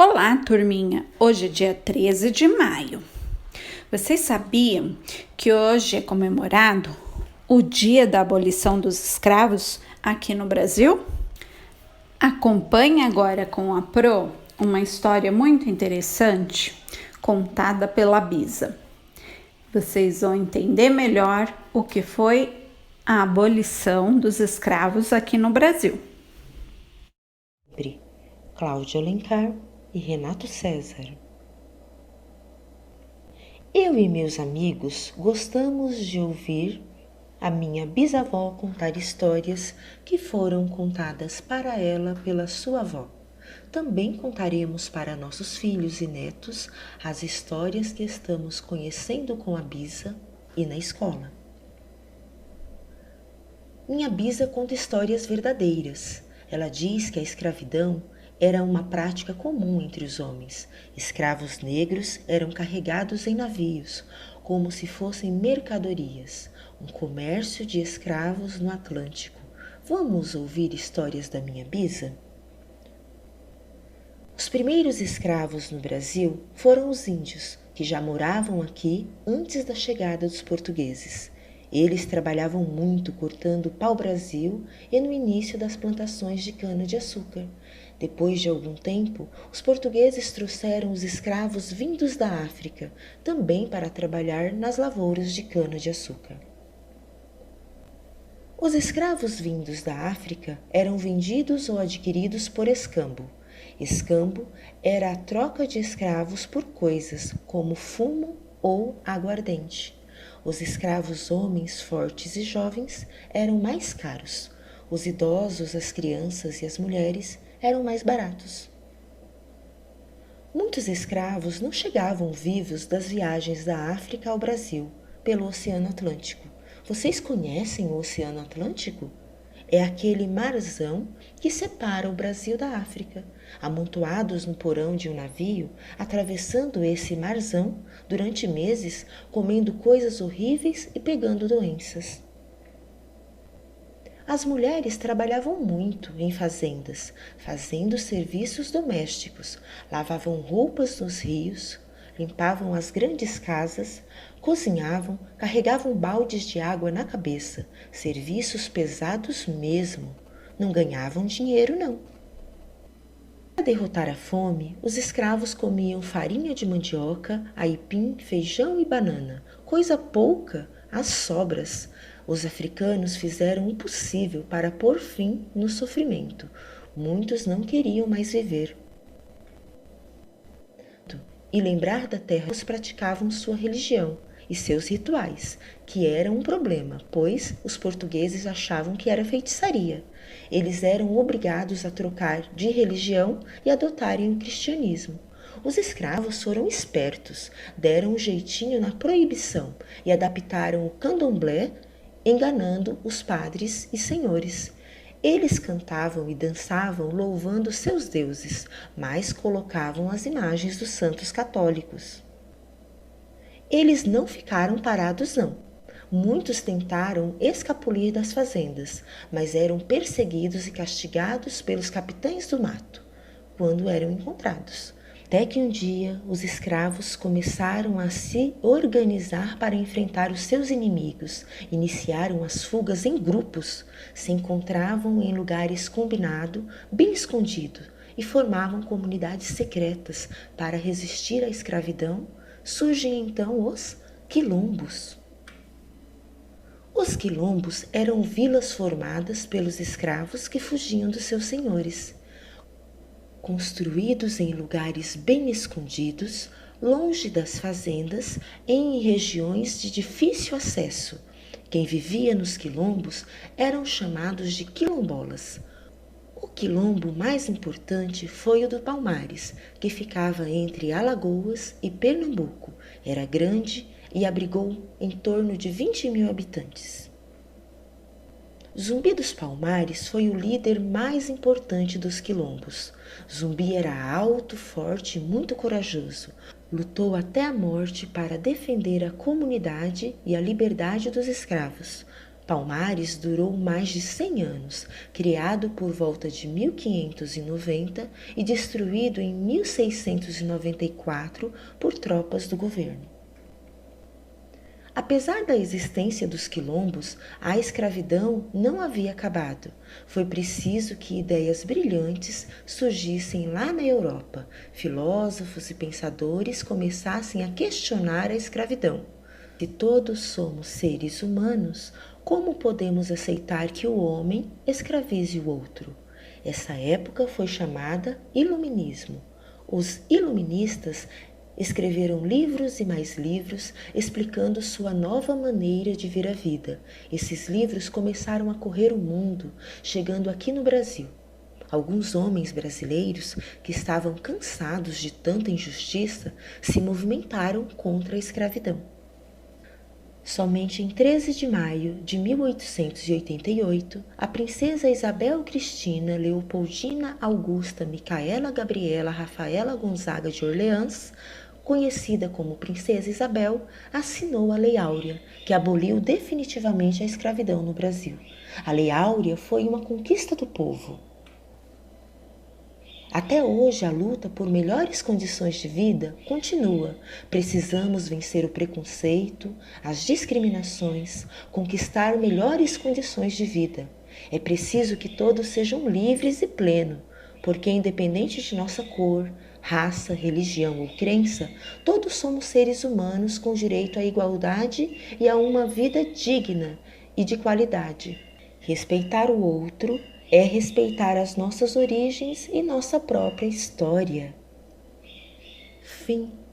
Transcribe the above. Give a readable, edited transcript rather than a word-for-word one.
Olá, turminha! Hoje é dia 13 de maio. Vocês sabiam que hoje é comemorado o dia da abolição dos escravos aqui no Brasil? Acompanhe agora com a Pro uma história muito interessante contada pela Bisa. Vocês vão entender melhor o que foi a abolição dos escravos aqui no Brasil. Cláudia Alencar e Renato César. Eu e meus amigos gostamos de ouvir a minha bisavó contar histórias que foram contadas para ela pela sua avó. Também contaremos para nossos filhos e netos as histórias que estamos conhecendo com a Bisa e na escola. Minha Bisa conta histórias verdadeiras. Ela diz que a escravidão era uma prática comum entre os homens. Escravos negros eram carregados em navios, como se fossem mercadorias. Um comércio de escravos no Atlântico. Vamos ouvir histórias da minha Bisa? Os primeiros escravos no Brasil foram os índios, que já moravam aqui antes da chegada dos portugueses. Eles trabalhavam muito cortando pau-brasil e no início das plantações de cana-de-açúcar. Depois de algum tempo, os portugueses trouxeram os escravos vindos da África, também para trabalhar nas lavouras de cana-de-açúcar. Os escravos vindos da África eram vendidos ou adquiridos por escambo. Escambo era a troca de escravos por coisas, como fumo ou aguardente. Os escravos homens fortes e jovens eram mais caros. Os idosos, as crianças e as mulheres eram mais baratos. Muitos escravos não chegavam vivos das viagens da África ao Brasil pelo Oceano Atlântico. Vocês conhecem o Oceano Atlântico? É aquele marzão que separa o Brasil da África. Amontoados no porão de um navio, atravessando esse marzão durante meses, comendo coisas horríveis e pegando doenças. As mulheres trabalhavam muito em fazendas, fazendo serviços domésticos, lavavam roupas nos rios, limpavam as grandes casas, cozinhavam, carregavam baldes de água na cabeça, serviços pesados mesmo. Não ganhavam dinheiro, não. Para derrotar a fome, os escravos comiam farinha de mandioca, aipim, feijão e banana, coisa pouca, as sobras. Os africanos fizeram o possível para pôr fim no sofrimento. Muitos não queriam mais viver. E lembrar da terra, os praticavam sua religião e seus rituais, que eram um problema, pois os portugueses achavam que era feitiçaria. Eles eram obrigados a trocar de religião e adotarem o cristianismo. Os escravos foram espertos, deram um jeitinho na proibição e adaptaram o candomblé, enganando os padres e senhores. Eles cantavam e dançavam louvando seus deuses, mas colocavam as imagens dos santos católicos. Eles não ficaram parados, não. Muitos tentaram escapulir das fazendas, mas eram perseguidos e castigados pelos capitães do mato, quando eram encontrados. Até que um dia os escravos começaram a se organizar para enfrentar os seus inimigos. Iniciaram as fugas em grupos, se encontravam em lugares combinados, bem escondidos, e formavam comunidades secretas para resistir à escravidão. Surgem então os quilombos. Os quilombos eram vilas formadas pelos escravos que fugiam dos seus senhores. Construídos em lugares bem escondidos, longe das fazendas, em regiões de difícil acesso. Quem vivia nos quilombos eram chamados de quilombolas. O quilombo mais importante foi o do Palmares, que ficava entre Alagoas e Pernambuco. Era grande e abrigou em torno de 20.000 habitantes. Zumbi dos Palmares foi o líder mais importante dos quilombos. Zumbi era alto, forte e muito corajoso. Lutou até a morte para defender a comunidade e a liberdade dos escravos. Palmares durou mais de 100 anos, criado por volta de 1590 e destruído em 1694 por tropas do governo. Apesar da existência dos quilombos, a escravidão não havia acabado. Foi preciso que ideias brilhantes surgissem lá na Europa. Filósofos e pensadores começassem a questionar a escravidão. Se todos somos seres humanos, como podemos aceitar que o homem escravize o outro? Essa época foi chamada Iluminismo. Os iluministas escreveram livros e mais livros explicando sua nova maneira de ver a vida. Esses livros começaram a correr o mundo, chegando aqui no Brasil. Alguns homens brasileiros que estavam cansados de tanta injustiça se movimentaram contra a escravidão. Somente em 13 de maio de 1888, a princesa Isabel Cristina Leopoldina Augusta Micaela Gabriela Rafaela Gonzaga de Orleans, conhecida como Princesa Isabel, assinou a Lei Áurea, que aboliu definitivamente a escravidão no Brasil. A Lei Áurea foi uma conquista do povo. Até hoje, a luta por melhores condições de vida continua. Precisamos vencer o preconceito, as discriminações, conquistar melhores condições de vida. É preciso que todos sejam livres e plenos, porque independente de nossa cor, raça, religião ou crença, todos somos seres humanos com direito à igualdade e a uma vida digna e de qualidade. Respeitar o outro é respeitar as nossas origens e nossa própria história. Fim.